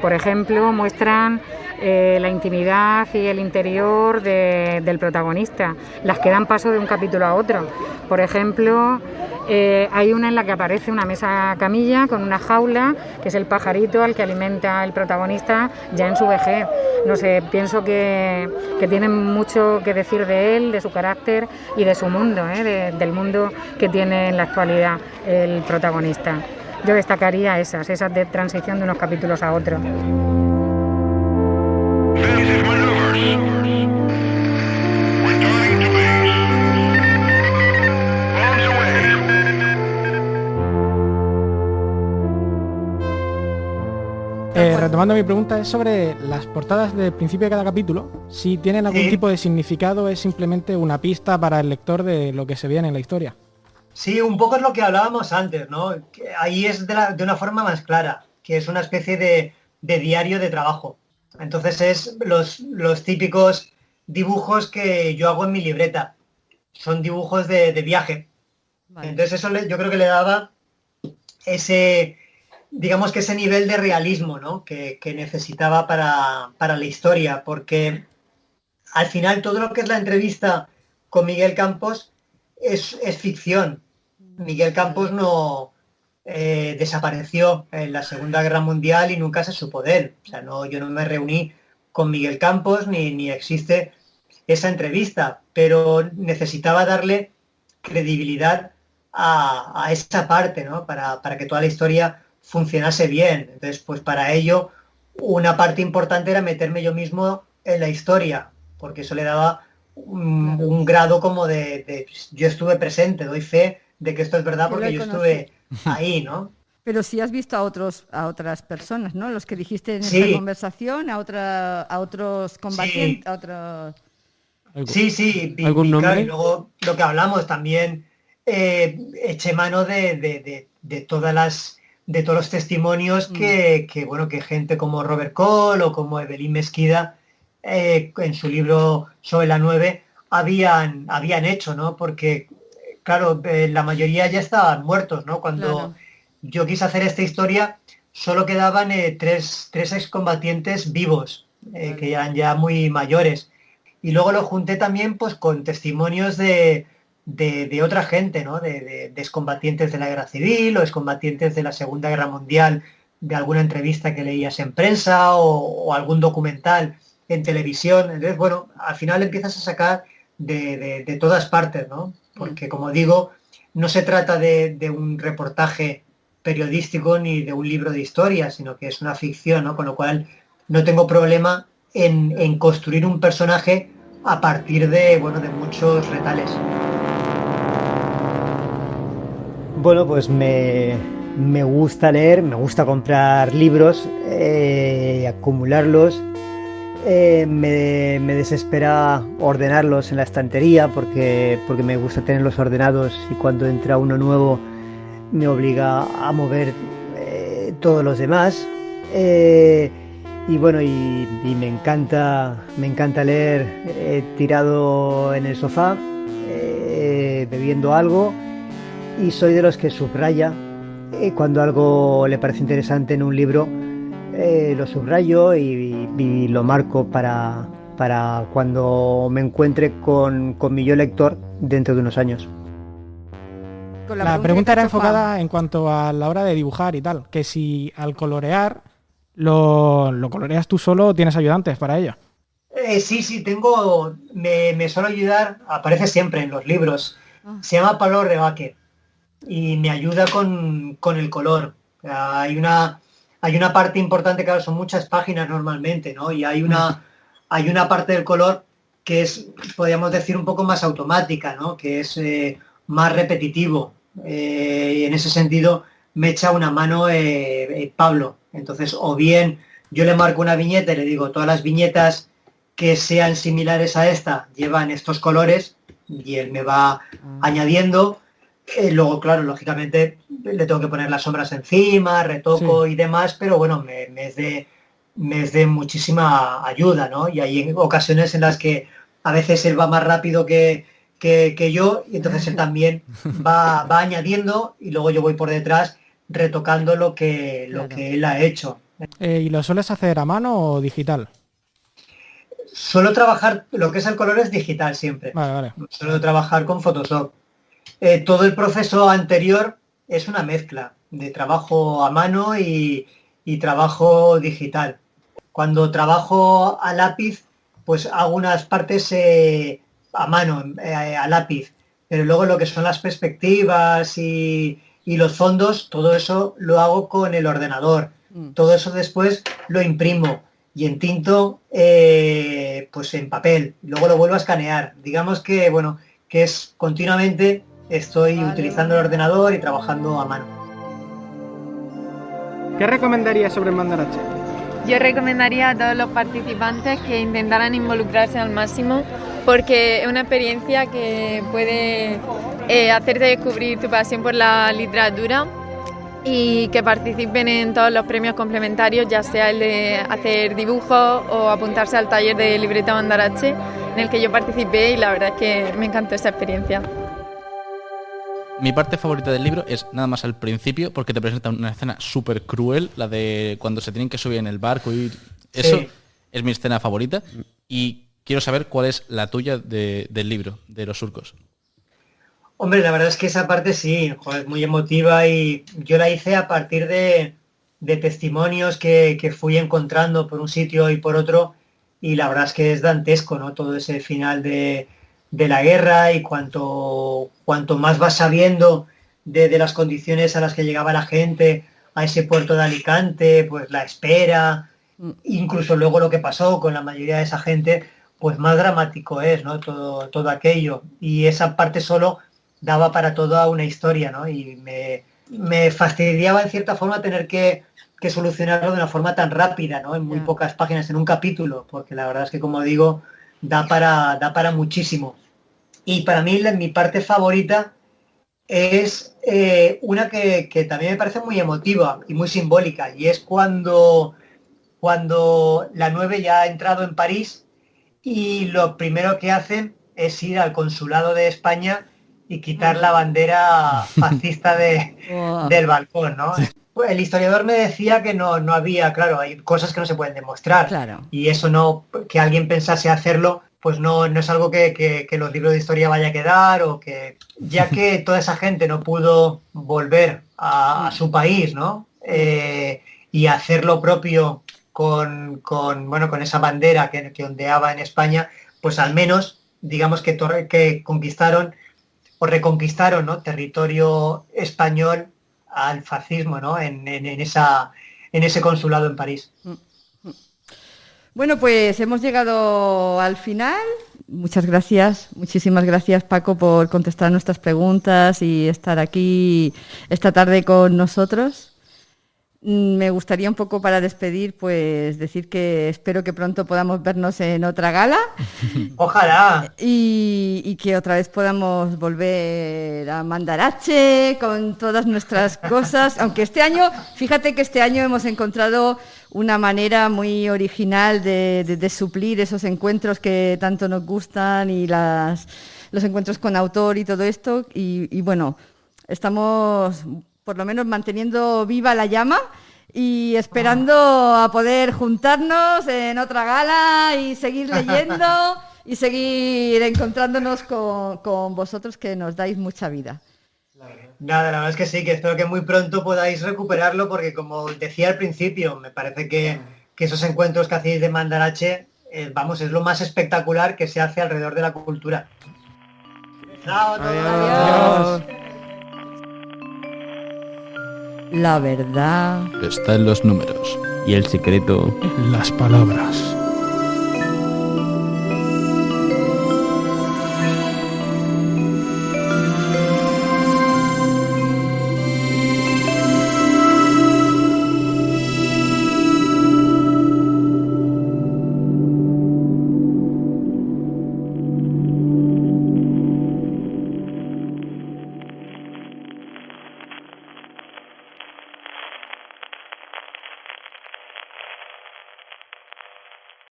por ejemplo, muestran la intimidad y el interior del protagonista, las que dan paso de un capítulo a otro. Por ejemplo, hay una en la que aparece una mesa camilla con una jaula, que es el pajarito al que alimenta el protagonista ya en su vejez. No sé, pienso que tienen mucho que decir de él, de su carácter y de su mundo, del mundo que tiene en la actualidad el protagonista. Yo destacaría esas de transición de unos capítulos a otros. Retomando mi pregunta, es sobre las portadas del principio de cada capítulo. Si tienen algún tipo de significado, es simplemente una pista para el lector de lo que se viene en la historia. Sí, un poco es lo que hablábamos antes, ¿no? Que ahí es de una forma más clara, que es una especie de diario de trabajo. Entonces es los típicos dibujos que yo hago en mi libreta. Son dibujos de viaje. Vale. Entonces eso yo creo que le daba ese nivel de realismo, ¿no? que necesitaba para la historia, porque al final todo lo que es la entrevista con Miguel Campos es ficción. Miguel Campos no desapareció en la Segunda Guerra Mundial y nunca se supo de él. O sea, yo no me reuní con Miguel Campos ni existe esa entrevista, pero necesitaba darle credibilidad a esa parte, ¿no? Para que toda la historia funcionase bien. Entonces, pues para ello, una parte importante era meterme yo mismo en la historia, porque eso le daba un grado como de yo estuve presente, doy fe de que esto es verdad porque yo estuve ahí, ¿no? Pero sí has visto a otras personas, ¿no? Los que dijiste en esta conversación, a otros combatientes, a otros... Sí. ¿Algún nombre? Y luego lo que hablamos también, eché mano de todos los testimonios que gente como Robert Cole o como Evelyn Mesquida en su libro sobre la 9 habían hecho, ¿no? Porque, claro, la mayoría ya estaban muertos, ¿no? Cuando yo quise hacer esta historia, solo quedaban tres excombatientes vivos, que eran ya muy mayores. Y luego lo junté también pues con testimonios de otra gente, ¿no? De excombatientes de la Guerra Civil o excombatientes de la Segunda Guerra Mundial, de alguna entrevista que leías en prensa o algún documental en televisión. Entonces, bueno, al final empiezas a sacar de todas partes, ¿no? Porque, como digo, no se trata de un reportaje periodístico ni de un libro de historia, sino que es una ficción, ¿no? Con lo cual no tengo problema en construir un personaje a partir de muchos retales. Bueno, pues me gusta leer, me gusta comprar libros, acumularlos. Me desespera ordenarlos en la estantería porque me gusta tenerlos ordenados y cuando entra uno nuevo me obliga a mover todos los demás. Y bueno, y me encanta leer tirado en el sofá, bebiendo algo, y soy de los que subraya cuando algo le parece interesante en un libro, lo subrayo y lo marco para cuando me encuentre con mi yo lector dentro de unos años. La pregunta era enfocada en cuanto a la hora de dibujar y tal, que si al colorear lo coloreas tú solo o tienes ayudantes para ello. Sí, tengo, me suelo ayudar, aparece siempre en los libros, se llama Pablo Rebaque y me ayuda con el color. Hay una parte importante, claro, son muchas páginas normalmente, ¿no? Y hay una parte del color que es, podríamos decir, un poco más automática, ¿no? Que es más repetitivo. Y en ese sentido me echa una mano Pablo. Entonces, o bien yo le marco una viñeta y le digo, todas las viñetas que sean similares a esta llevan estos colores, y él me va añadiendo. Luego, claro, lógicamente le tengo que poner las sombras encima, retoco y demás, pero bueno, me es de me es de muchísima ayuda, ¿no? Y hay ocasiones en las que a veces él va más rápido que yo, y entonces él también va añadiendo, y luego yo voy por detrás retocando lo que él ha hecho. ¿Y lo sueles hacer a mano o digital? Suelo trabajar, lo que es el color es digital siempre. Vale. Suelo trabajar con Photoshop. Todo el proceso anterior es una mezcla de trabajo a mano y trabajo digital. Cuando trabajo a lápiz, pues hago unas partes a mano, a lápiz, pero luego lo que son las perspectivas y los fondos, todo eso lo hago con el ordenador. Todo eso después lo imprimo y entinto pues en papel, luego lo vuelvo a escanear. Digamos que, bueno, que es continuamente estoy utilizando el ordenador y trabajando a mano. ¿Qué recomendarías sobre el Mandarache? Yo recomendaría a todos los participantes que intentaran involucrarse al máximo, porque es una experiencia que puede hacerte descubrir tu pasión por la literatura, y que participen en todos los premios complementarios, ya sea el de hacer dibujos o apuntarse al taller de libreta Mandarache, en el que yo participé, y la verdad es que me encantó esa experiencia. Mi parte favorita del libro es nada más al principio, porque te presenta una escena súper cruel, la de cuando se tienen que subir en el barco, y eso sí. Es mi escena favorita, y quiero saber cuál es la tuya del libro, de los surcos. Hombre, la verdad es que esa parte sí, joder, es muy emotiva, y yo la hice a partir de testimonios que fui encontrando por un sitio y por otro, y la verdad es que es dantesco, ¿no? Todo ese final de la guerra, y cuanto más vas sabiendo de las condiciones a las que llegaba la gente a ese puerto de Alicante, pues la espera, incluso luego lo que pasó con la mayoría de esa gente, pues más dramático es, ¿no? Todo aquello, y esa parte solo daba para toda una historia, ¿no? Y me fastidiaba en cierta forma tener que solucionarlo de una forma tan rápida, ¿no? En muy pocas páginas, en un capítulo, porque la verdad es que, como digo, da para muchísimo. Y para mí mi parte favorita es una que también me parece muy emotiva y muy simbólica, y es cuando la 9 ya ha entrado en París, y lo primero que hacen es ir al consulado de España y quitar la bandera fascista del balcón, ¿no? El historiador me decía que no había, claro, hay cosas que no se pueden demostrar, claro. Y eso no, que alguien pensase hacerlo, pues no es algo que los libros de historia vaya a quedar, o que, ya que toda esa gente no pudo volver a su país, ¿no? Y hacer lo propio con esa bandera que ondeaba en España, pues al menos, digamos que conquistaron o reconquistaron, ¿no? Territorio español al fascismo, ¿no? En ese consulado en París. Bueno, pues hemos llegado al final. Muchas gracias, muchísimas gracias, Paco, por contestar nuestras preguntas y estar aquí esta tarde con nosotros. Me gustaría un poco, para despedir, pues decir que espero que pronto podamos vernos en otra gala. Ojalá. Y que otra vez podamos volver a Mandarache con todas nuestras cosas. Aunque fíjate que este año hemos encontrado una manera muy original de suplir esos encuentros que tanto nos gustan, y los encuentros con autor y todo esto. Y bueno, estamos por lo menos manteniendo viva la llama y esperando a poder juntarnos en otra gala y seguir leyendo y seguir encontrándonos con vosotros, que nos dais mucha vida. Nada, la verdad es que sí, que espero que muy pronto podáis recuperarlo, porque, como decía al principio, me parece que esos encuentros que hacéis de Mandarache, es lo más espectacular que se hace alrededor de la cultura. Chao a todos. Adiós. La verdad está en los números, y el secreto en las palabras.